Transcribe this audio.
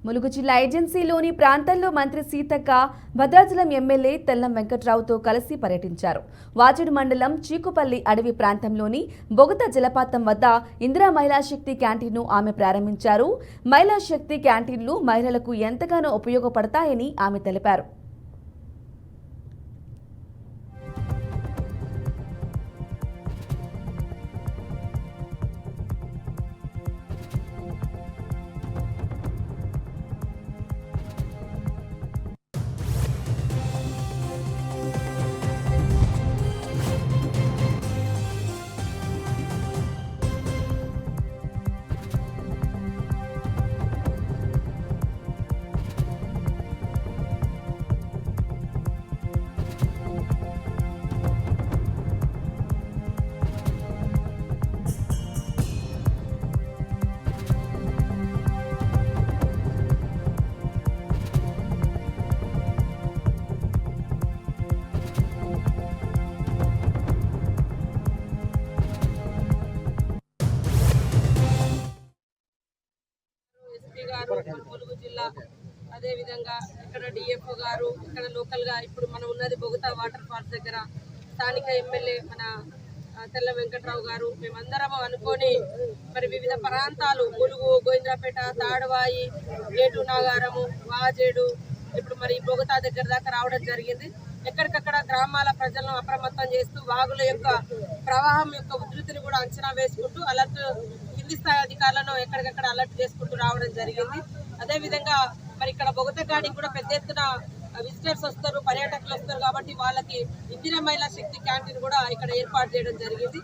ములుగు జిల్లా ఏజెన్సీలోని ప్రాంతాల్లో మంత్రి సీతక్క భద్రాచలం ఎమ్మెల్యే తెల్లం వెంకట్రావుతో కలిసి పర్యటించారు. వాజేడు మండలం చీకుపల్లి అడవి ప్రాంతంలోని బొగత జలపాతం వద్ద ఇందిరా మహిళా శక్తి క్యాంటీన్ను ఆమె ప్రారంభించారు. మహిళా శక్తి క్యాంటీన్లు మహిళలకు ఎంతగానో ఉపయోగపడతాయని ఆమె తెలిపారు. ములుగు జిల్లా అదే విధంగా ఇక్కడ డిఎఫ్ఓ గారు ఇక్కడ లోకల్ గా ఇప్పుడు మనం ఉన్నది బొగతా వాటర్ ఫాల్స్ దగ్గర స్థానిక ఎమ్మెల్యే మన తెల్ల వెంకట్రావు గారు మేమందరం అనుకొని మరి వివిధ ప్రాంతాలు ములుగు, గోవింద్రాపేట, తాడవాయి, ఏటు నాగారము, వాజేడు ఇప్పుడు మరి బొగతా దగ్గర దాకా రావడం జరిగింది. ఎక్కడికక్కడ గ్రామాల ప్రజలను అప్రమత్తం చేస్తూ వాగుల యొక్క ప్రవాహం యొక్క ఉధృతిని కూడా అంచనా వేసుకుంటూ అలర్ట్ కింది స్థాయి అధికారులను ఎక్కడికక్కడ అలర్ట్ చేసుకుంటూ రావడం జరిగింది. అదేవిధంగా మరి ఇక్కడ బొగత కాడికి కూడా పెద్ద ఎత్తున విజిటర్స్ వస్తారు, పర్యాటకులు వస్తారు కాబట్టి వాళ్ళకి ఇందిరా మహిళా శక్తి క్యాంటీన్ కూడా ఇక్కడ ఏర్పాటు చేయడం జరిగింది.